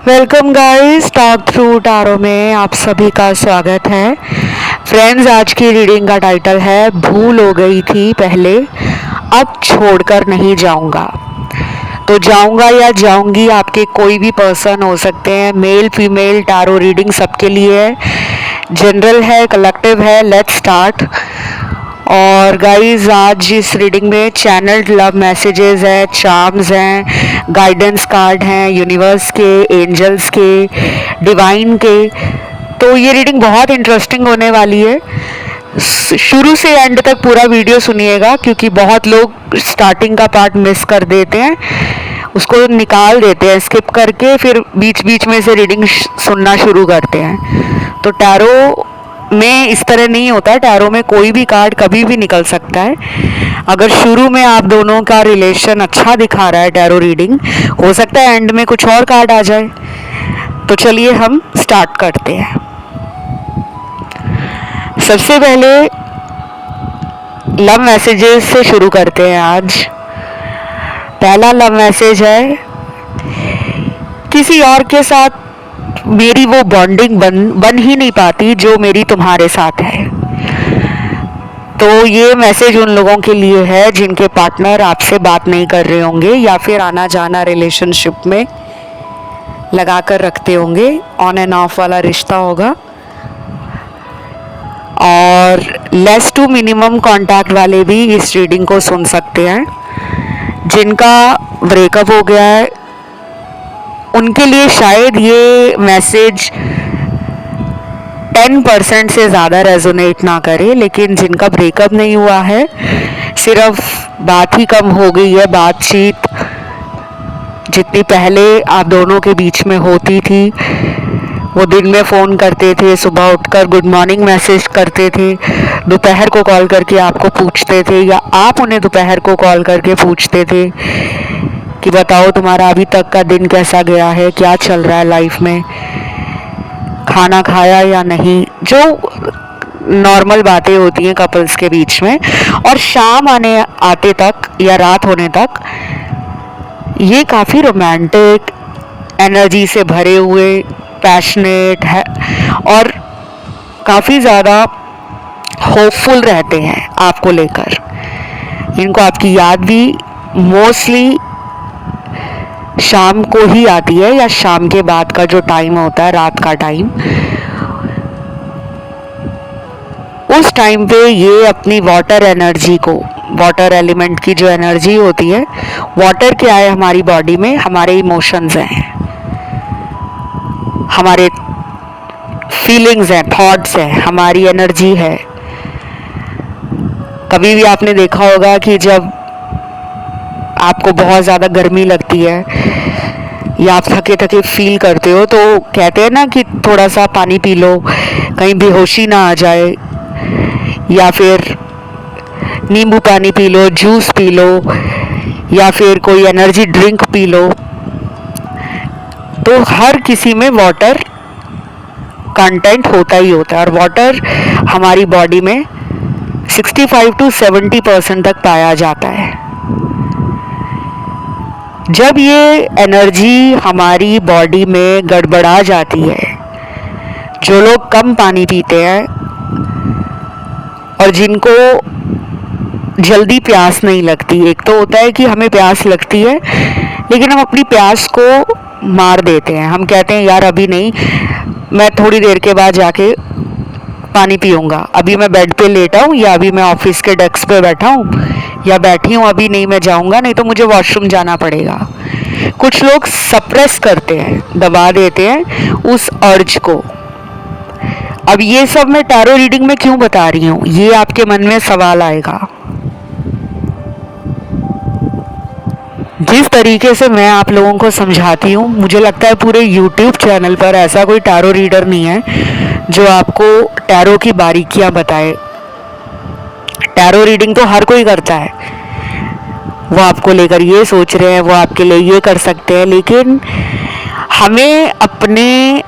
Welcome guys, talk through tarot में आप सभी का स्वागत है। फ्रेंड्स, आज की रीडिंग का टाइटल है भूल हो गई थी पहले, अब छोड़कर नहीं जाऊंगा। तो जाऊंगा या जाऊंगी आपके कोई भी पर्सन हो सकते हैं, मेल फीमेल। टारो रीडिंग सबके लिए है, जनरल है, कलेक्टिव है। Let's start. और गाइस, आज इस रीडिंग में चैनल्ड लव मैसेजेस है, चार्म्स हैं, गाइडेंस कार्ड हैं, यूनिवर्स के, एंजल्स के, डिवाइन के। तो ये रीडिंग बहुत इंटरेस्टिंग होने वाली है। शुरू से एंड तक पूरा वीडियो सुनिएगा, क्योंकि बहुत लोग स्टार्टिंग का पार्ट मिस कर देते हैं, उसको निकाल देते हैं स्किप करके, फिर बीच बीच में से रीडिंग सुनना शुरू करते हैं। तो टैरो में इस तरह नहीं होता है। टैरो में कोई भी कार्ड कभी भी निकल सकता है। अगर शुरू में आप दोनों का रिलेशन अच्छा दिखा रहा है टैरो रीडिंग, हो सकता है एंड में कुछ और कार्ड आ जाए। तो चलिए हम स्टार्ट करते हैं। सबसे पहले लव मैसेजेस से शुरू करते हैं आज। पहला लव मैसेज है, किसी और के साथ मेरी वो बॉन्डिंग बन ही नहीं पाती जो मेरी तुम्हारे साथ है। तो ये मैसेज उन लोगों के लिए है जिनके पार्टनर आपसे बात नहीं कर रहे होंगे, या फिर आना जाना रिलेशनशिप में लगा कर रखते होंगे। ऑन एंड ऑफ वाला रिश्ता होगा। और लेस टू मिनिमम कांटेक्ट वाले भी इस रीडिंग को सुन सकते हैं। जिनका ब्रेकअप हो गया है उनके लिए शायद ये मैसेज 10% से ज़्यादा रेजोनेट ना करे, लेकिन जिनका ब्रेकअप नहीं हुआ है, सिर्फ बात ही कम हो गई है, बातचीत जितनी पहले आप दोनों के बीच में होती थी, वो दिन में फ़ोन करते थे, सुबह उठकर गुड मॉर्निंग मैसेज करते थे, दोपहर को कॉल करके आपको पूछते थे, या आप उन्हें दोपहर को कॉल करके पूछते थे कि बताओ तुम्हारा अभी तक का दिन कैसा गया है, क्या चल रहा है लाइफ में, खाना खाया या नहीं, जो नॉर्मल बातें होती हैं कपल्स के बीच में। और शाम आते तक या रात होने तक ये काफ़ी रोमांटिक एनर्जी से भरे हुए, पैशनेट है और काफ़ी ज़्यादा होपफुल रहते हैं आपको लेकर। इनको आपकी याद भी मोस्टली शाम को ही आती है, या शाम के बाद का जो टाइम होता है, रात का टाइम, उस टाइम पे ये अपनी वाटर एनर्जी को, वाटर एलिमेंट की जो एनर्जी होती है, वाटर क्या है हमारी बॉडी में, हमारे इमोशंस हैं, हमारे फीलिंग्स हैं, थॉट्स हैं, हमारी एनर्जी है। कभी भी आपने देखा होगा कि जब आपको बहुत ज़्यादा गर्मी लगती है या आप थके थके फील करते हो, तो कहते हैं ना कि थोड़ा सा पानी पी लो, कहीं बेहोशी ना आ जाए, या फिर नींबू पानी P low, juice P low, या फिर कोई एनर्जी ड्रिंक पी लो। तो हर किसी में वाटर कंटेंट होता ही होता है, और वाटर हमारी बॉडी में 65 to 70% तक पाया जाता है। जब ये एनर्जी हमारी बॉडी में गड़बड़ा जाती है, जो लोग कम पानी पीते हैं और जिनको जल्दी प्यास नहीं लगती, एक तो होता है कि हमें प्यास लगती है लेकिन हम अपनी प्यास को मार देते हैं। हम कहते हैं यार अभी नहीं, मैं थोड़ी देर के बाद जाके पानी पीऊँगा, अभी मैं बेड पे लेटा हूँ, या अभी मैं ऑफिस के डेस्क पे बैठा हूँ या बैठी हूँ, अभी नहीं मैं जाऊँगा, नहीं तो मुझे वॉशरूम जाना पड़ेगा। कुछ लोग सप्रेस करते हैं, दबा देते हैं उस अर्ज को। अब ये सब मैं टैरो रीडिंग में क्यों बता रही हूँ, ये आपके मन में सवाल आएगा। जिस तरीके से मैं आप लोगों को समझाती हूँ, मुझे लगता है पूरे YouTube चैनल पर ऐसा कोई टैरो रीडर नहीं है जो आपको टैरो की बारीकियां बताए। टैरो रीडिंग तो हर कोई करता है, वो आपको लेकर ये सोच रहे हैं, वो आपके लिए ये कर सकते हैं, लेकिन हमें अपने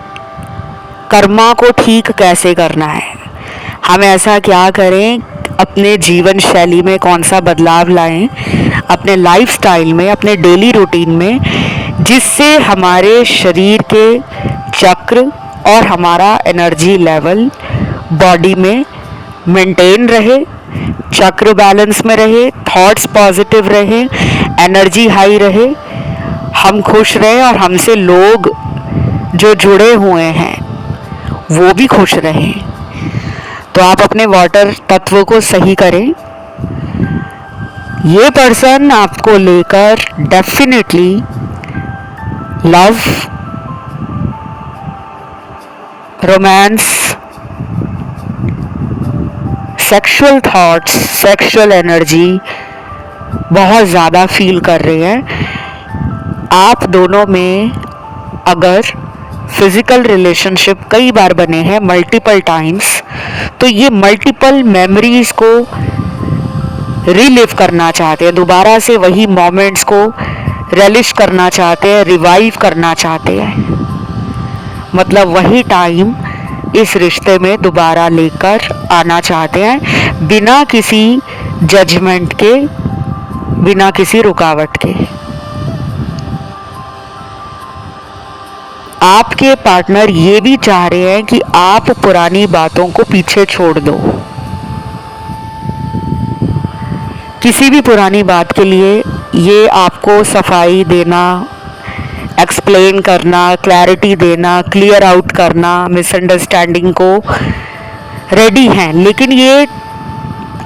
कर्मा को ठीक कैसे करना है, हम ऐसा क्या करें, अपने जीवन शैली में कौन सा बदलाव लाएं, अपने लाइफस्टाइल में, अपने डेली रूटीन में जिससे हमारे शरीर के चक्र और हमारा एनर्जी लेवल बॉडी में मेंटेन रहे, चक्र बैलेंस में रहे, थॉट्स पॉजिटिव रहे, एनर्जी हाई रहे, हम खुश रहें और हमसे लोग जो जुड़े हुए हैं वो भी खुश रहें। तो आप अपने वाटर तत्व को सही करें। ये पर्सन आपको लेकर definitely love, romance, sexual thoughts, sexual energy बहुत ज़्यादा फील कर रहे हैं। आप दोनों में अगर फिजिकल रिलेशनशिप कई बार बने हैं, मल्टीपल टाइम्स, तो ये मल्टीपल मेमोरीज को रिलिव करना चाहते हैं, दोबारा से वही मोमेंट्स को रेलिश करना चाहते हैं, रिवाइव करना चाहते हैं। मतलब वही टाइम इस रिश्ते में दोबारा लेकर आना चाहते हैं, बिना किसी जजमेंट के, बिना किसी रुकावट के। आपके पार्टनर ये भी चाह रहे हैं कि आप पुरानी बातों को पीछे छोड़ दो। किसी भी पुरानी बात के लिए ये आपको सफाई देना, एक्सप्लेन करना, क्लैरिटी देना, क्लियर आउट करना, मिसअंडरस्टैंडिंग को रेडी हैं, लेकिन ये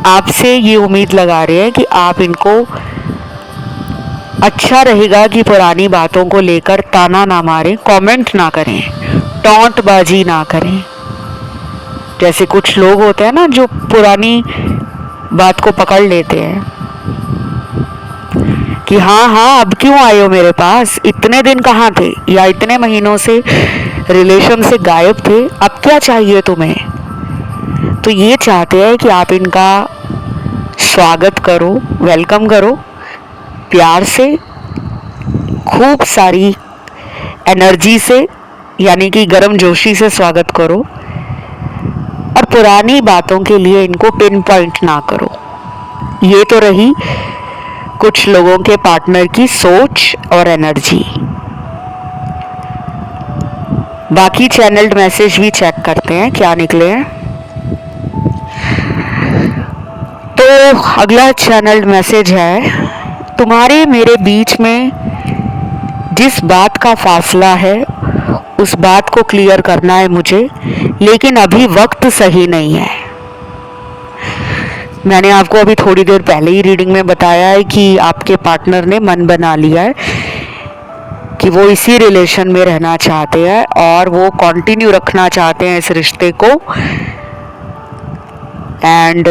आपसे ये उम्मीद लगा रहे हैं कि आप इनको अच्छा रहेगा कि पुरानी बातों को लेकर ताना ना मारें, कमेंट ना करें, टॉन्टबाजी ना करें। जैसे कुछ लोग होते हैं ना जो पुरानी बात को पकड़ लेते हैं कि हाँ अब क्यों आए हो मेरे पास, इतने दिन कहाँ थे, या इतने महीनों से रिलेशन से गायब थे, अब क्या चाहिए तुम्हें। तो ये चाहते हैं कि आप इनका स्वागत करो, वेलकम करो, प्यार से, खूब सारी एनर्जी से, यानी कि गर्म जोशी से स्वागत करो, और पुरानी बातों के लिए इनको पिन पॉइंट ना करो। ये तो रही कुछ लोगों के पार्टनर की सोच और एनर्जी। बाकी चैनल्ड मैसेज भी चेक करते हैं क्या निकले हैं। तो अगला चैनल्ड मैसेज है, तुम्हारे मेरे बीच में जिस बात का फासला है उस बात को क्लियर करना है मुझे, लेकिन अभी वक्त सही नहीं है। मैंने आपको अभी थोड़ी देर पहले ही रीडिंग में बताया है कि आपके पार्टनर ने मन बना लिया है कि वो इसी रिलेशन में रहना चाहते हैं और वो कंटिन्यू रखना चाहते हैं इस रिश्ते को। एंड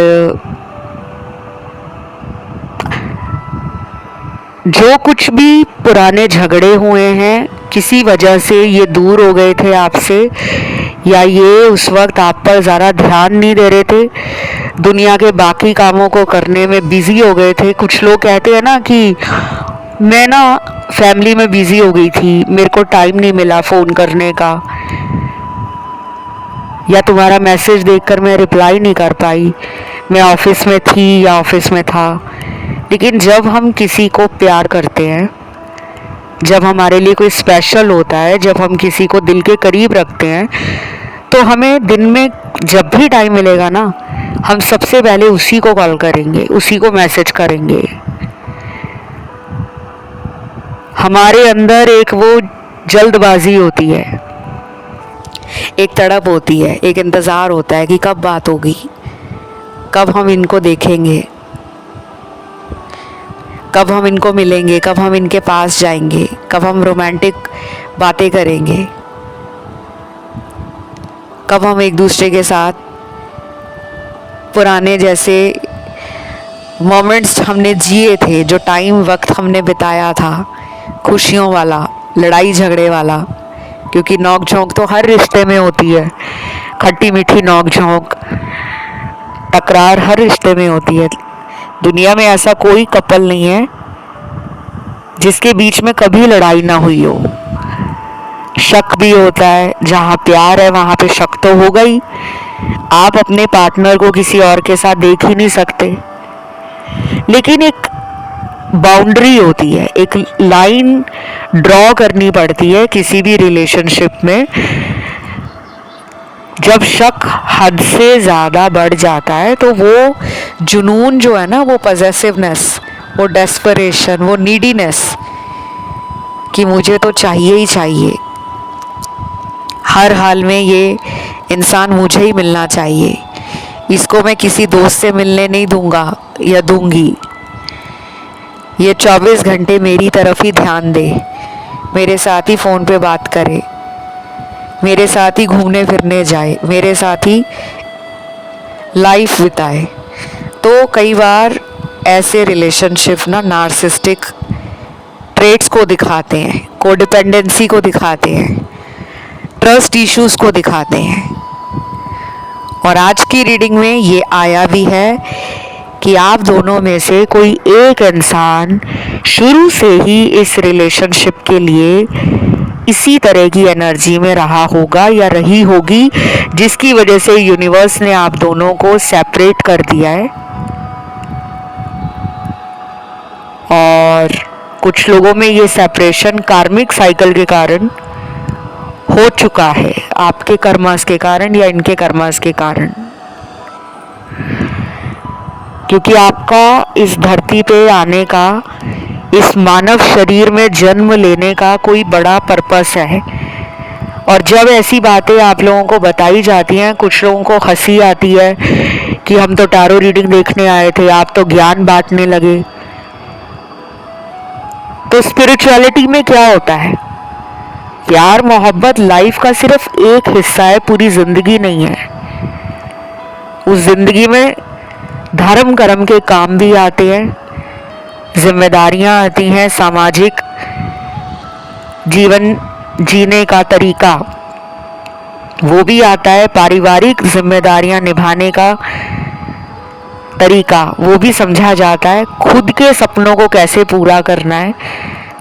जो कुछ भी पुराने झगड़े हुए हैं, किसी वजह से ये दूर हो गए थे आपसे, या ये उस वक्त आप पर ज़्यादा ध्यान नहीं दे रहे थे, दुनिया के बाकी कामों को करने में बिजी हो गए थे। कुछ लोग कहते हैं ना कि मैं ना फैमिली में बिजी हो गई थी, मेरे को टाइम नहीं मिला फ़ोन करने का, या तुम्हारा मैसेज देखकर मैं रिप्लाई नहीं कर पाई, मैं ऑफिस में थी या ऑफिस में था। लेकिन जब हम किसी को प्यार करते हैं, जब हमारे लिए कोई स्पेशल होता है, जब हम किसी को दिल के करीब रखते हैं, तो हमें दिन में जब भी टाइम मिलेगा ना, हम सबसे पहले उसी को कॉल करेंगे, उसी को मैसेज करेंगे। हमारे अंदर एक वो जल्दबाजी होती है, एक तड़प होती है, एक इंतज़ार होता है कि कब बात होगी, कब हम इनको देखेंगे, कब हम इनको मिलेंगे, कब हम इनके पास जाएंगे, कब हम रोमांटिक बातें करेंगे, कब हम एक दूसरे के साथ पुराने जैसे मोमेंट्स हमने जिए थे, जो टाइम वक्त हमने बिताया था, खुशियों वाला, लड़ाई झगड़े वाला। क्योंकि नोक झोंक तो हर रिश्ते में होती है, खट्टी मीठी नोक झोंक, तकरार हर रिश्ते में होती है। दुनिया में ऐसा कोई कपल नहीं है जिसके बीच में कभी लड़ाई ना हुई हो। शक भी होता है, जहाँ प्यार है वहाँ पे शक तो होगा ही। आप अपने पार्टनर को किसी और के साथ देख ही नहीं सकते, लेकिन एक बाउंड्री होती है, एक लाइन ड्रॉ करनी पड़ती है किसी भी रिलेशनशिप में। जब शक हद से ज़्यादा बढ़ जाता है तो वो जुनून जो है ना, वो पजेसिवनेस, वो डेस्परेशन, वो नीडीनेस कि मुझे तो चाहिए ही चाहिए, हर हाल में ये इंसान मुझे ही मिलना चाहिए, इसको मैं किसी दोस्त से मिलने नहीं दूंगा या दूंगी, ये 24 घंटे मेरी तरफ ही ध्यान दे, मेरे साथ ही फ़ोन पे बात करे, मेरे साथ ही घूमने फिरने जाए, मेरे साथ ही लाइफ बिताए। तो कई बार ऐसे रिलेशनशिप ना नार्सिस्टिक ट्रेट्स को दिखाते हैं, कोडिपेंडेंसी को दिखाते हैं, ट्रस्ट इश्यूज को दिखाते हैं। और आज की रीडिंग में ये आया भी है कि आप दोनों में से कोई एक इंसान शुरू से ही इस रिलेशनशिप के लिए इसी तरह की एनर्जी में रहा होगा या रही होगी, जिसकी वजह से यूनिवर्स ने आप दोनों को सेपरेट कर दिया है। और कुछ लोगों में ये सेपरेशन कार्मिक साइकिल के कारण हो चुका है, आपके कर्मास के कारण या इनके कर्मास के कारण, क्योंकि आपका इस धरती पे आने का, इस मानव शरीर में जन्म लेने का कोई बड़ा पर्पस है। और जब ऐसी बातें आप लोगों को बताई जाती हैं, कुछ लोगों को हंसी आती है कि हम तो टैरो रीडिंग देखने आए थे, आप तो ज्ञान बांटने लगे। तो स्पिरिचुअलिटी में क्या होता है? प्यार मोहब्बत लाइफ का सिर्फ एक हिस्सा है, पूरी जिंदगी नहीं है। उस जिंदगी में धर्म कर्म के काम भी आते हैं, जिम्मेदारियां आती हैं, सामाजिक जीवन जीने का तरीका वो भी आता है, पारिवारिक जिम्मेदारियां निभाने का तरीका वो भी समझा जाता है, खुद के सपनों को कैसे पूरा करना है।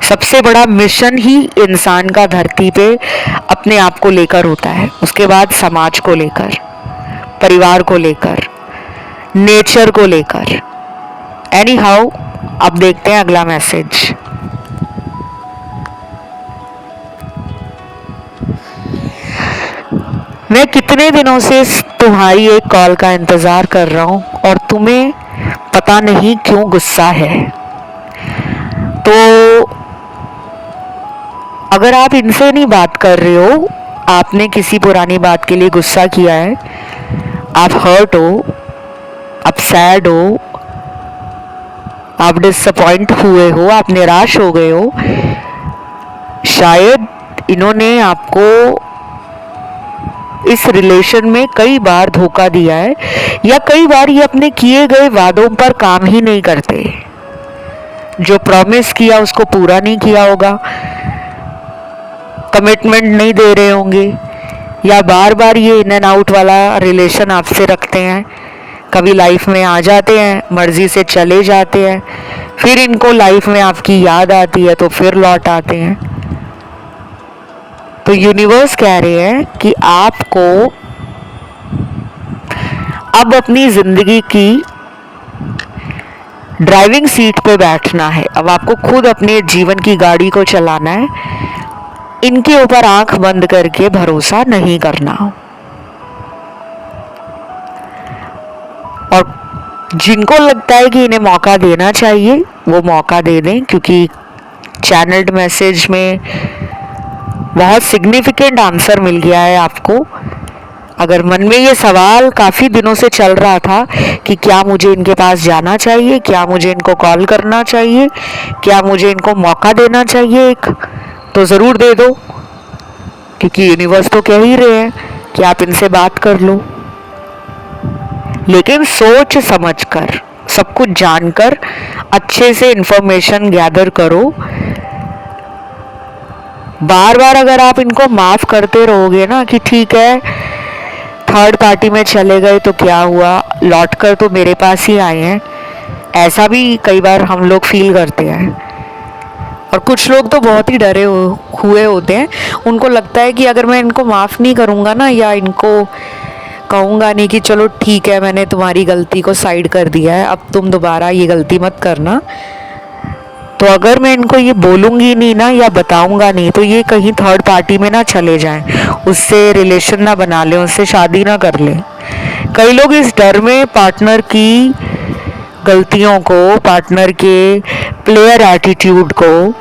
सबसे बड़ा मिशन ही इंसान का धरती पे अपने आप को लेकर होता है, उसके बाद समाज को लेकर, परिवार को लेकर, नेचर को लेकर। एनी हाउ, अब देखते हैं अगला मैसेज। मैं कितने दिनों से तुम्हारी एक कॉल का इंतजार कर रहा हूं और तुम्हें पता नहीं क्यों गुस्सा है। तो अगर आप इनसे नहीं बात कर रहे हो, आपने किसी पुरानी बात के लिए गुस्सा किया है, आप हर्ट हो, आप सैड हो, आप डिसअपॉइंट हुए हो, आप निराश हो गए हो, शायद इन्होंने आपको इस रिलेशन में कई बार धोखा दिया है, या कई बार ये अपने किए गए वादों पर काम ही नहीं करते, जो प्रॉमिस किया उसको पूरा नहीं किया होगा, कमिटमेंट नहीं दे रहे होंगे, या बार बार ये इन एंड आउट वाला रिलेशन आपसे रखते हैं। कभी लाइफ में आ जाते हैं, मर्जी से चले जाते हैं, फिर इनको लाइफ में आपकी याद आती है तो फिर लौट आते हैं। तो यूनिवर्स कह रहे हैं कि आपको अब अपनी जिंदगी की ड्राइविंग सीट पे बैठना है, अब आपको खुद अपने जीवन की गाड़ी को चलाना है, इनके ऊपर आंख बंद करके भरोसा नहीं करना। और जिनको लगता है कि इन्हें मौका देना चाहिए वो मौका दे दें, क्योंकि चैनल्ड मैसेज में बहुत सिग्निफिकेंट आंसर मिल गया है आपको। अगर मन में ये सवाल काफ़ी दिनों से चल रहा था कि क्या मुझे इनके पास जाना चाहिए, क्या मुझे इनको कॉल करना चाहिए, क्या मुझे इनको मौका देना चाहिए एक, तो ज़रूर दे दो, क्योंकि यूनिवर्स तो कह ही रहे हैं कि आप इनसे बात कर लो, लेकिन सोच समझकर, सब कुछ जानकर, अच्छे से इंफॉर्मेशन गैदर करो। बार बार अगर आप इनको माफ़ करते रहोगे ना कि ठीक है थर्ड पार्टी में चले गए तो क्या हुआ, लौट कर तो मेरे पास ही आए हैं, ऐसा भी कई बार हम लोग फील करते हैं। और कुछ लोग तो बहुत ही डरे हुए होते हैं, उनको लगता है कि अगर मैं इनको माफ़ नहीं करूँगा ना, या इनको कहूँगा नहीं कि चलो ठीक है मैंने तुम्हारी गलती को साइड कर दिया है, अब तुम दोबारा ये गलती मत करना, तो अगर मैं इनको ये बोलूँगी नहीं ना या बताऊँगा नहीं तो ये कहीं थर्ड पार्टी में ना चले जाएं, उससे रिलेशन ना बना लें, उससे शादी ना कर लें। कई लोग इस डर में पार्टनर की गलतियों को, पार्टनर के प्लेयर एटीट्यूड को,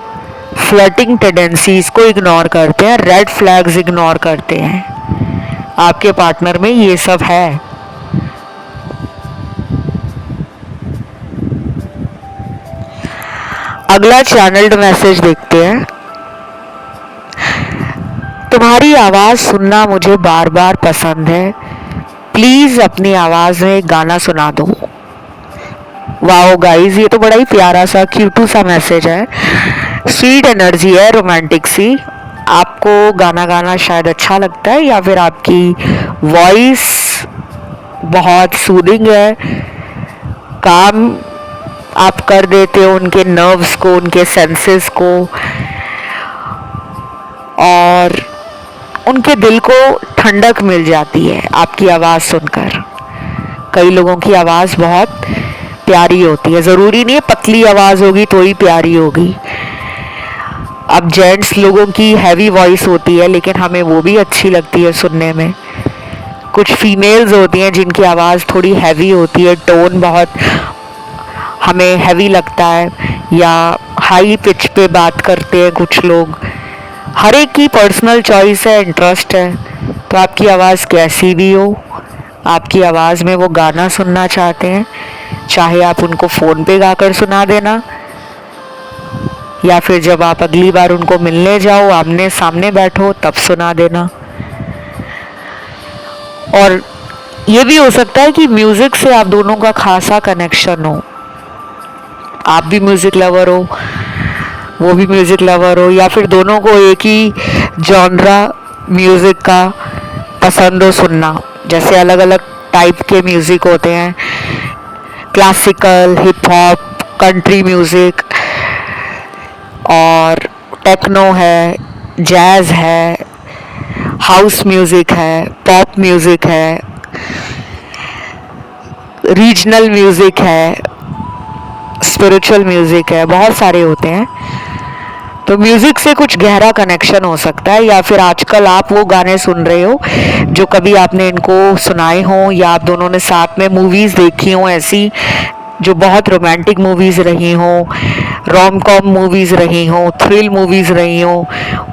फ्लर्टिंग टेंडेंसीज को इग्नोर करते हैं, रेड फ्लैग्स इग्नोर करते हैं। आपके पार्टनर में ये सब है। अगला चैनल्ड मैसेज देखते हैं। तुम्हारी आवाज़ सुनना मुझे बार बार पसंद है, प्लीज़ अपनी आवाज़ में एक गाना सुना दो। वाओ गाइस, ये तो बड़ा ही प्यारा सा क्यूटू सा मैसेज है, स्वीट एनर्जी है, रोमांटिक सी। आपको गाना गाना शायद अच्छा लगता है या फिर आपकी वॉइस बहुत सूदिंग है, काम आप कर देते हो उनके नर्व्स को, उनके सेंसेस को, और उनके दिल को ठंडक मिल जाती है आपकी आवाज़ सुनकर। कई लोगों की आवाज़ बहुत प्यारी होती है, ज़रूरी नहीं है पतली आवाज़ होगी तो ही प्यारी होगी। अब जेंट्स लोगों की हैवी वॉइस होती है लेकिन हमें वो भी अच्छी लगती है सुनने में। कुछ फीमेल्स होती हैं जिनकी आवाज़ थोड़ी हैवी होती है, टोन बहुत हमें हैवी लगता है, या हाई पिच पे बात करते हैं कुछ लोग। हर एक की पर्सनल चॉइस है, इंटरेस्ट है। तो आपकी आवाज़ कैसी भी हो, आपकी आवाज़ में वो गाना सुनना चाहते हैं, चाहे आप उनको फ़ोन पे गाकर सुना देना या फिर जब आप अगली बार उनको मिलने जाओ, आमने सामने बैठो, तब सुना देना। और ये भी हो सकता है कि म्यूज़िक से आप दोनों का खासा कनेक्शन हो, आप भी म्यूज़िक लवर हो, वो भी म्यूज़िक लवर हो, या फिर दोनों को एक ही जॉनरा म्यूज़िक का पसंद हो सुनना। जैसे अलग अलग टाइप के म्यूज़िक होते हैं, classical, hip hop, country music, और टेक्नो है, जैज़ है, हाउस म्यूज़िक है, पॉप म्यूज़िक है, रीजनल म्यूज़िक है, स्पिरिचुअल म्यूज़िक है, बहुत सारे होते हैं। तो म्यूज़िक से कुछ गहरा कनेक्शन हो सकता है, या फिर आजकल आप वो गाने सुन रहे हो जो कभी आपने इनको सुनाए हों, या आप दोनों ने साथ में मूवीज़ देखी हों ऐसी जो बहुत रोमांटिक मूवीज़ रही हों, रोम कॉम मूवीज़ रही हों, थ्रिल मूवीज़ रही हों।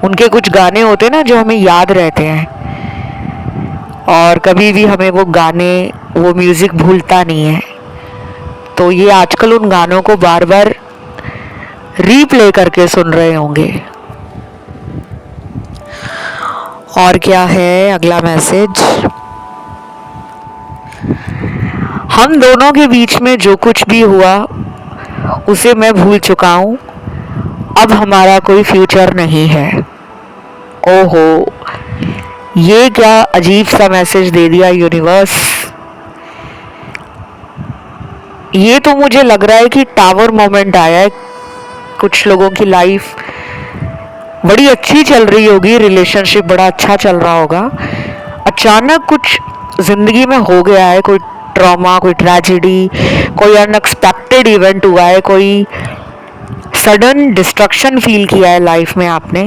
उनके कुछ गाने होते हैं ना जो हमें याद रहते हैं, और कभी भी हमें वो गाने, वो म्यूज़िक भूलता नहीं है। तो ये आजकल उन गानों को बार बार रीप्ले करके सुन रहे होंगे। और क्या है अगला मैसेज, हम दोनों के बीच में जो कुछ भी हुआ उसे मैं भूल चुका हूँ, अब हमारा कोई फ्यूचर नहीं है। ओहो, ये क्या अजीब सा मैसेज दे दिया यूनिवर्स। ये तो मुझे लग रहा है कि टावर मोमेंट आया है। कुछ लोगों की लाइफ बड़ी अच्छी चल रही होगी, रिलेशनशिप बड़ा अच्छा चल रहा होगा, अचानक कुछ ज़िंदगी में हो गया है, कोई ट्रॉमा, कोई ट्रेजेडी, कोई अनएक्सपेक्टेड इवेंट हुआ है, कोई सडन डिस्ट्रक्शन फील किया है लाइफ में आपने।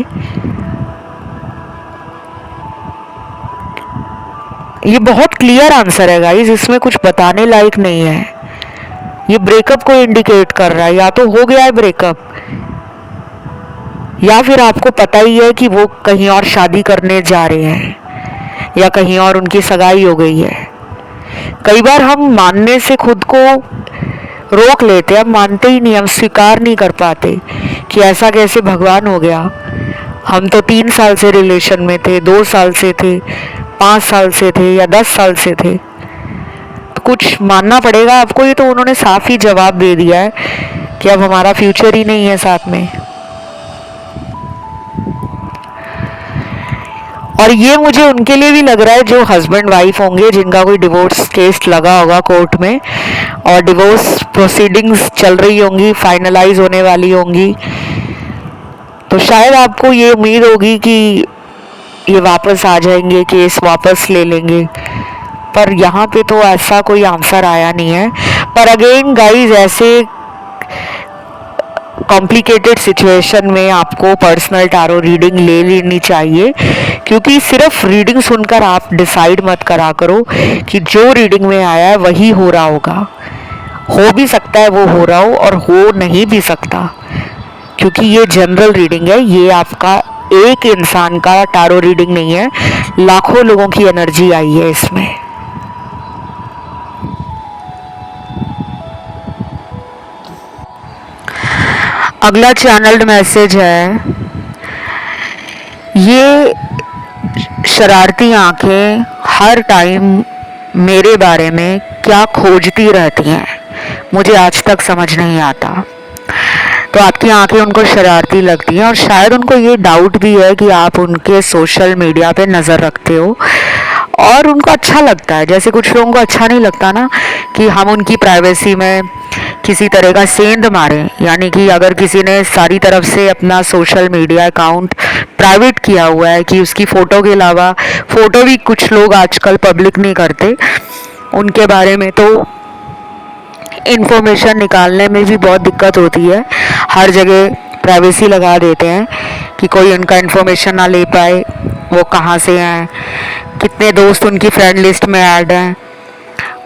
ये बहुत क्लियर आंसर है गाइस, इसमें कुछ बताने लायक नहीं है। ये ब्रेकअप को इंडिकेट कर रहा है, या तो हो गया है ब्रेकअप, या फिर आपको पता ही है कि वो कहीं और शादी करने जा रहे हैं, या कहीं और उनकी सगाई हो गई है। कई बार हम मानने से खुद को रोक लेते हैं, हम मानते ही नहीं, हम स्वीकार नहीं कर पाते कि ऐसा कैसे भगवान हो गया। हम तो 3 साल से रिलेशन में थे, 2 साल से थे, 5 साल से थे, या 10 साल से थे। तो कुछ मानना पड़ेगा आपको। ये तो उन्होंने साफ ही जवाब दे दिया है कि अब हमारा फ्यूचर ही नहीं है साथ में। और ये मुझे उनके लिए भी लग रहा है जो हस्बैंड वाइफ होंगे, जिनका कोई डिवोर्स केस लगा होगा कोर्ट में और डिवोर्स प्रोसीडिंग्स चल रही होंगी, फाइनलाइज होने वाली होंगी। तो शायद आपको ये उम्मीद होगी कि ये वापस आ जाएंगे, केस वापस ले लेंगे, पर यहाँ पे तो ऐसा कोई आंसर आया नहीं है। पर अगेन गाइज, ऐसे कॉम्प्लिकेटेड सिचुएशन में आपको पर्सनल टैरो रीडिंग ले लेनी चाहिए, क्योंकि सिर्फ रीडिंग सुनकर आप डिसाइड मत करा करो कि जो रीडिंग में आया है वही हो रहा होगा। हो भी सकता है वो हो रहा हो और हो नहीं भी सकता, क्योंकि ये जनरल रीडिंग है। ये आपका एक इंसान का टैरो रीडिंग नहीं है, लाखों लोगों की एनर्जी आई है इसमें। अगला चैनल्ड मैसेज है, ये शरारती आंखें हर टाइम मेरे बारे में क्या खोजती रहती हैं, मुझे आज तक समझ नहीं आता। तो आपकी आंखें उनको शरारती लगती हैं और शायद उनको ये डाउट भी है कि आप उनके सोशल मीडिया पे नज़र रखते हो और उनको अच्छा लगता है। जैसे कुछ लोगों को अच्छा नहीं लगता ना कि हम उनकी प्राइवेसी में किसी तरह का सेंध मारें, यानी कि अगर किसी ने सारी तरफ से अपना सोशल मीडिया अकाउंट प्राइवेट किया हुआ है कि उसकी फ़ोटो के अलावा, फ़ोटो भी कुछ लोग आजकल पब्लिक नहीं करते, उनके बारे में तो इन्फॉर्मेशन निकालने में भी बहुत दिक्कत होती है। हर जगह प्राइवेसी लगा देते हैं कि कोई उनका इन्फॉर्मेशन ना ले पाए, वो कहाँ से हैं, कितने दोस्त उनकी फ्रेंड लिस्ट में ऐड हैं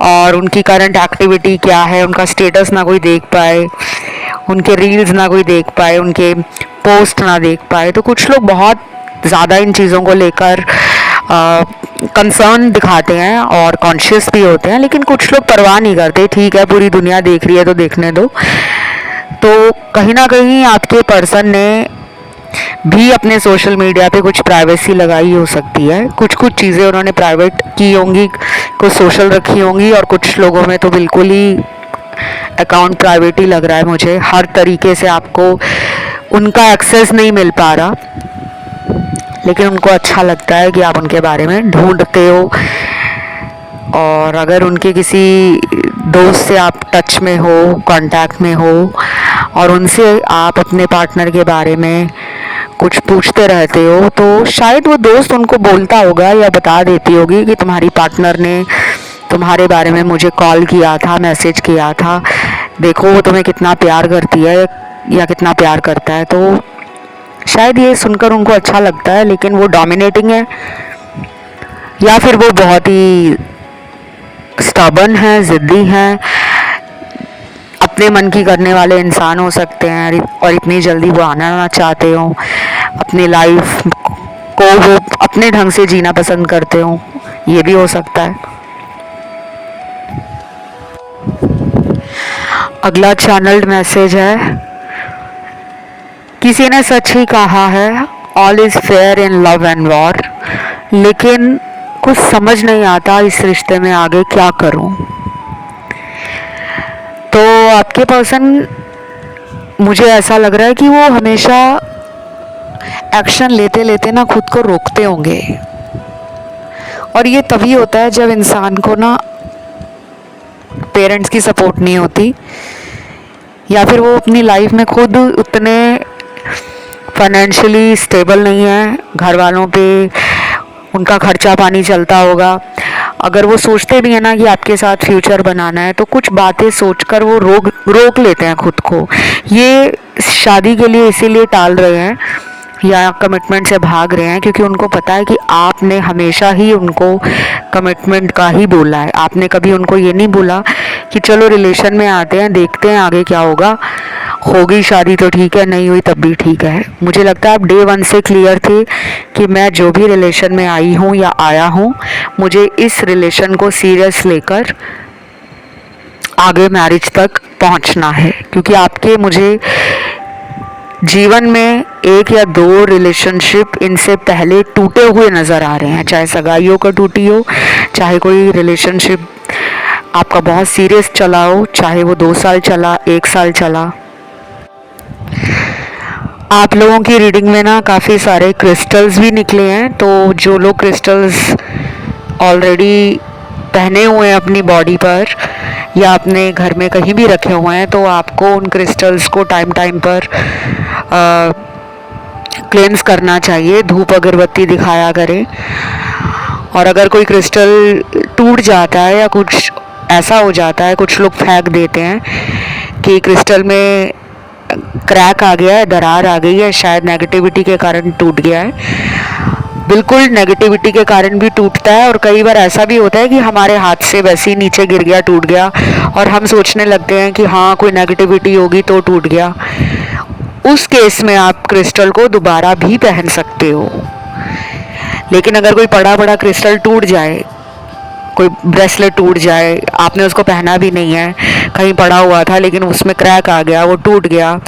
और उनकी करंट एक्टिविटी क्या है, उनका स्टेटस ना कोई देख पाए, उनके रील्स ना कोई देख पाए, उनके पोस्ट ना देख पाए। तो कुछ लोग बहुत ज़्यादा इन चीज़ों को लेकर कंसर्न दिखाते हैं और कॉन्शियस भी होते हैं, लेकिन कुछ लोग परवाह नहीं करते। ठीक है, पूरी दुनिया देख रही है तो देखने दो। तो कहीं ना कहीं आपके पर्सन ने भी अपने सोशल मीडिया पे कुछ प्राइवेसी लगाई हो सकती है, कुछ कुछ चीज़ें उन्होंने प्राइवेट की होंगी, कुछ सोशल रखी होंगी और कुछ लोगों में तो बिल्कुल ही अकाउंट प्राइवेट ही लग रहा है मुझे। हर तरीके से आपको उनका एक्सेस नहीं मिल पा रहा, लेकिन उनको अच्छा लगता है कि आप उनके बारे में ढूंढते हो। और अगर उनके किसी दोस्त से आप टच में हो, कांटेक्ट में हो और उनसे आप अपने पार्टनर के बारे में कुछ पूछते रहते हो, तो शायद वो दोस्त उनको बोलता होगा या बता देती होगी कि तुम्हारी पार्टनर ने तुम्हारे बारे में मुझे कॉल किया था, मैसेज किया था, देखो वो तुम्हें कितना प्यार करती है या कितना प्यार करता है। तो शायद ये सुनकर उनको अच्छा लगता है, लेकिन वो डोमिनेटिंग है या फिर वो बहुत ही स्टबर्न है, ज़िद्दी हैं, अपने मन की करने वाले इंसान हो सकते हैं और इतनी जल्दी वो आना ना चाहते हो, अपनी लाइफ को वो अपने ढंग से जीना पसंद करते हो, ये भी हो सकता है। अगला चैनल्ड मैसेज है, किसी ने सच ही कहा है, all is fair in love and war, लेकिन कुछ समझ नहीं आता इस रिश्ते में आगे क्या करूं। तो आपके पर्सन, मुझे ऐसा लग रहा है कि वो हमेशा एक्शन लेते लेते ना खुद को रोकते होंगे, और ये तभी होता है जब इंसान को ना पेरेंट्स की सपोर्ट नहीं होती या फिर वो अपनी लाइफ में खुद उतने फाइनेंशियली स्टेबल नहीं है, घर वालों पे उनका खर्चा पानी चलता होगा। अगर वो सोचते भी हैं ना कि आपके साथ फ्यूचर बनाना है, तो कुछ बातें सोचकर वो रोक लेते हैं खुद को। ये शादी के लिए इसीलिए टाल रहे हैं या कमिटमेंट से भाग रहे हैं क्योंकि उनको पता है कि आपने हमेशा ही उनको कमिटमेंट का ही बोला है। आपने कभी उनको ये नहीं बोला कि चलो रिलेशन में आते हैं, देखते हैं आगे क्या होगा, होगी शादी तो ठीक है, नहीं हुई तब भी ठीक है। मुझे लगता है आप डे वन से क्लियर थे कि मैं जो भी रिलेशन में आई हूँ या आया हूँ, मुझे इस रिलेशन को सीरियस लेकर आगे मैरिज तक पहुँचना है, क्योंकि आपके मुझे जीवन में एक या दो रिलेशनशिप इनसे पहले टूटे हुए नज़र आ रहे हैं, चाहे सगाइयों का टूटी हो, चाहे कोई रिलेशनशिप आपका बहुत सीरियस चला हो, चाहे वो 2 साल चला, 1 साल चला। आप लोगों की रीडिंग में ना काफ़ी सारे क्रिस्टल्स भी निकले हैं, तो जो लोग क्रिस्टल्स ऑलरेडी पहने हुए हैं अपनी बॉडी पर या अपने घर में कहीं भी रखे हुए हैं, तो आपको उन क्रिस्टल्स को टाइम टाइम पर क्लेंस करना चाहिए, धूप अगरबत्ती दिखाया करें। और अगर कोई क्रिस्टल टूट जाता है या कुछ ऐसा हो जाता है, कुछ लोग फेंक देते हैं कि क्रिस्टल में क्रैक आ गया है, दरार आ गई है, शायद नेगेटिविटी के कारण टूट गया है। बिल्कुल नेगेटिविटी के कारण भी टूटता है, और कई बार ऐसा भी होता है कि हमारे हाथ से वैसे ही नीचे गिर गया, टूट गया, और हम सोचने लगते हैं कि हाँ कोई नेगेटिविटी होगी तो टूट गया। उस केस में आप क्रिस्टल को दोबारा भी पहन सकते हो। लेकिन अगर कोई बड़ा बड़ा क्रिस्टल टूट जाए, कोई ब्रेसलेट टूट जाए, आपने उसको पहना भी नहीं है, कहीं पड़ा हुआ था लेकिन उसमें क्रैक आ गया, वो टूट गया,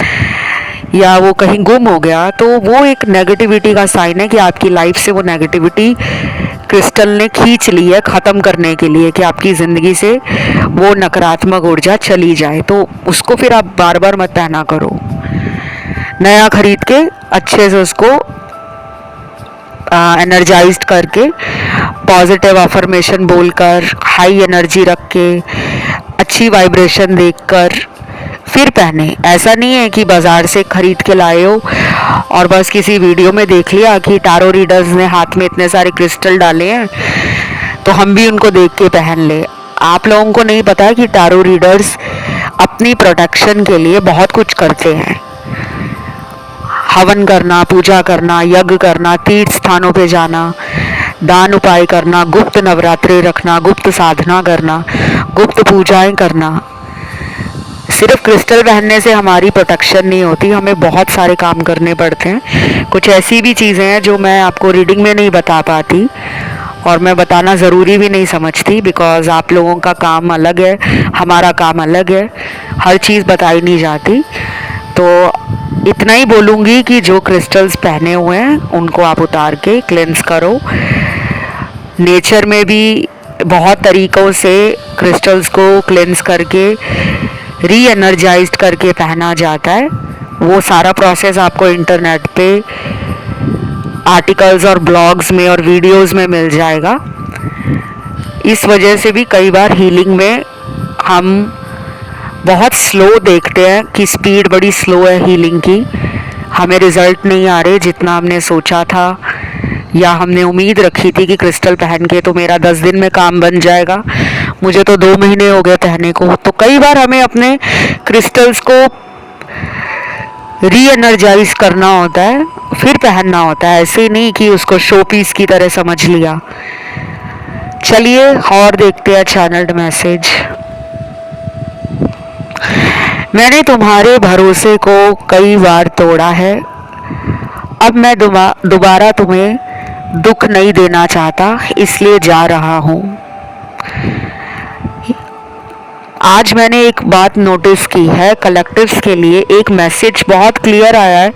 या वो कहीं गुम हो गया, तो वो एक नेगेटिविटी का साइन है कि आपकी लाइफ से वो नेगेटिविटी क्रिस्टल ने खींच ली है, ख़त्म करने के लिए, कि आपकी ज़िंदगी से वो नकारात्मक ऊर्जा चली जाए। तो उसको फिर आप बार बार मत पहना करो। नया खरीद के अच्छे से उसको एनर्जाइज्ड करके, पॉजिटिव अफर्मेशन बोलकर, हाई एनर्जी रख के, अच्छी वाइब्रेशन देखकर फिर पहने। ऐसा नहीं है कि बाज़ार से ख़रीद के लाए हो और बस किसी वीडियो में देख लिया कि टारो रीडर्स ने हाथ में इतने सारे क्रिस्टल डाले हैं तो हम भी उनको देख के पहन ले। आप लोगों को नहीं पता कि टारो रीडर्स अपनी प्रोटेक्शन के लिए बहुत कुछ करते हैं। हवन करना, पूजा करना, यज्ञ करना, तीर्थ स्थानों पे जाना, दान उपाय करना, गुप्त नवरात्रि रखना, गुप्त साधना करना, गुप्त पूजाएं करना। सिर्फ क्रिस्टल पहनने से हमारी प्रोटेक्शन नहीं होती, हमें बहुत सारे काम करने पड़ते हैं। कुछ ऐसी भी चीज़ें हैं जो मैं आपको रीडिंग में नहीं बता पाती, और मैं बताना ज़रूरी भी नहीं समझती, बिकॉज़ आप लोगों का काम अलग है, हमारा काम अलग है, हर चीज़ बताई नहीं जाती। तो इतना ही बोलूँगी कि जो क्रिस्टल्स पहने हुए हैं उनको आप उतार के क्लेंस करो। नेचर में भी बहुत तरीक़ों से क्रिस्टल्स को क्लेंस करके री एनर्जाइज्ड करके पहना जाता है। वो सारा प्रोसेस आपको इंटरनेट पे आर्टिकल्स और ब्लॉग्स में और वीडियोस में मिल जाएगा। इस वजह से भी कई बार हीलिंग में हम बहुत स्लो देखते हैं कि स्पीड बड़ी स्लो है हीलिंग की, हमें रिज़ल्ट नहीं आ रहे जितना हमने सोचा था, या हमने उम्मीद रखी थी कि क्रिस्टल पहन के तो मेरा 10 दिन में काम बन जाएगा, मुझे तो 2 महीने हो गए पहने को। तो कई बार हमें अपने क्रिस्टल्स को री एनर्जाइज करना होता है, फिर पहनना होता है, ऐसे नहीं कि उसको शो पीस की तरह समझ लिया। चलिए और देखते हैं चैनल्ड मैसेज। मैंने तुम्हारे भरोसे को कई बार तोड़ा है, अब मैं दोबारा तुम्हें दुख नहीं देना चाहता, इसलिए जा रहा हूँ। आज मैंने एक बात नोटिस की है, कलेक्टिव्स के लिए एक मैसेज बहुत क्लियर आया है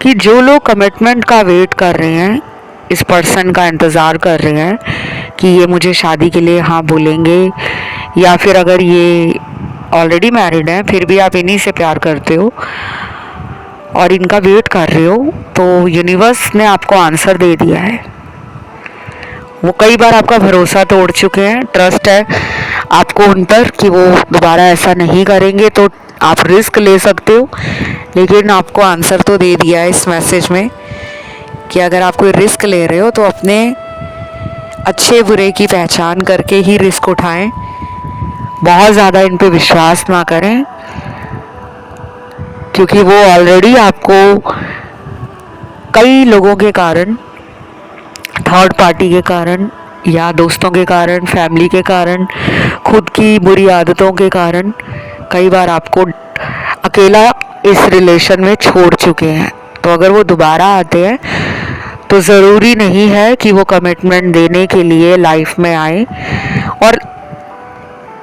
कि जो लोग कमिटमेंट का वेट कर रहे हैं, इस पर्सन का इंतज़ार कर रहे हैं कि ये मुझे शादी के लिए हाँ बोलेंगे, या फिर अगर ये ऑलरेडी मैरिड हैं फिर भी आप इन्हीं से प्यार करते हो और इनका वेट कर रहे हो, तो यूनिवर्स ने आपको आंसर दे दिया है। वो कई बार आपका भरोसा तोड़ चुके हैं, ट्रस्ट है आपको उन पर कि वो दोबारा ऐसा नहीं करेंगे, तो आप रिस्क ले सकते हो। लेकिन आपको आंसर तो दे दिया है इस मैसेज में कि अगर आप कोई रिस्क ले रहे हो तो अपने अच्छे बुरे की पहचान करके ही रिस्क उठाएं, बहुत ज़्यादा इन पे विश्वास ना करें, क्योंकि वो ऑलरेडी आपको कई लोगों के कारण, थर्ड पार्टी के कारण या दोस्तों के कारण, फैमिली के कारण, खुद की बुरी आदतों के कारण कई बार आपको अकेला इस रिलेशन में छोड़ चुके हैं। तो अगर वो दोबारा आते हैं तो ज़रूरी नहीं है कि वो कमिटमेंट देने के लिए लाइफ में आए। और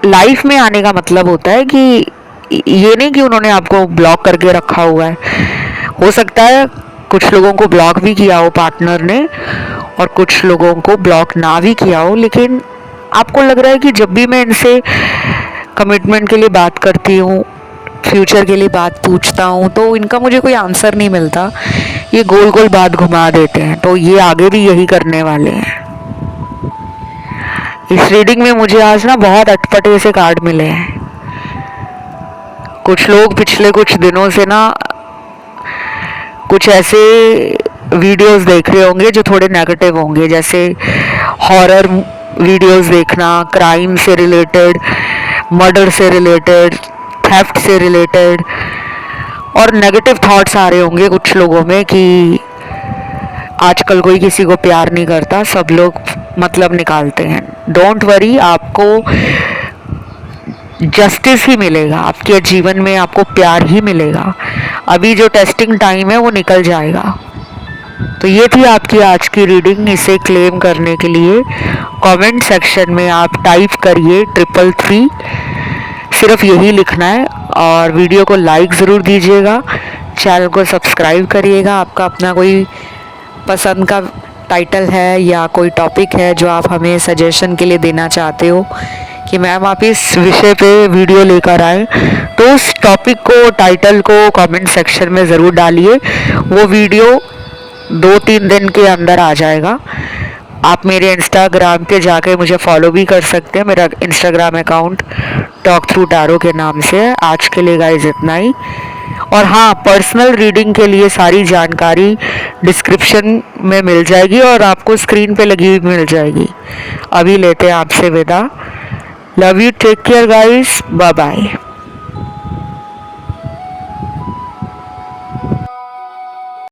लाइफ में आने का मतलब होता है कि ये नहीं कि उन्होंने आपको ब्लॉक करके रखा हुआ है। हो सकता है कुछ लोगों को ब्लॉक भी किया हो पार्टनर ने और कुछ लोगों को ब्लॉक ना भी किया हो, लेकिन आपको लग रहा है कि जब भी मैं इनसे कमिटमेंट के लिए बात करती हूँ, फ्यूचर के लिए बात पूछता हूँ, तो इनका मुझे कोई आंसर नहीं मिलता, ये गोल गोल बात घुमा देते हैं। तो ये आगे भी यही करने वाले हैं। इस रीडिंग में मुझे आज ना बहुत अटपटे से कार्ड मिले हैं। कुछ लोग पिछले कुछ दिनों से ना कुछ ऐसे वीडियोस देख रहे होंगे जो थोड़े नेगेटिव होंगे, जैसे हॉरर वीडियोस देखना, क्राइम से रिलेटेड, मर्डर से रिलेटेड, थेफ्ट से रिलेटेड, और नेगेटिव थॉट्स आ रहे होंगे कुछ लोगों में कि आजकल कोई किसी को प्यार नहीं करता, सब लोग मतलब निकालते हैं। डोंट वरी, आपको जस्टिस ही मिलेगा, आपके जीवन में आपको प्यार ही मिलेगा। अभी जो टेस्टिंग टाइम है वो निकल जाएगा। तो ये थी आपकी आज की रीडिंग। इसे क्लेम करने के लिए कमेंट सेक्शन में आप टाइप करिए 333, सिर्फ यही लिखना है। और वीडियो को लाइक ज़रूर दीजिएगा, चैनल को सब्सक्राइब करिएगा। आपका अपना कोई पसंद का टाइटल है या कोई टॉपिक है जो आप हमें सजेशन के लिए देना चाहते हो कि मैम आप इस विषय पे वीडियो लेकर आए, तो उस टॉपिक को, टाइटल को कमेंट सेक्शन में ज़रूर डालिए। वो वीडियो 2-3 दिन के अंदर आ जाएगा। आप मेरे इंस्टाग्राम पे जाके मुझे फॉलो भी कर सकते हैं। मेरा Instagram account talk through tarot के नाम से है। आज के लिए गाइस इतना ही। और हाँ, पर्सनल रीडिंग के लिए सारी जानकारी डिस्क्रिप्शन में मिल जाएगी और आपको स्क्रीन पे लगी हुई मिल जाएगी। अभी लेते हैं आपसे विदा। Love you, take care guys, bye bye.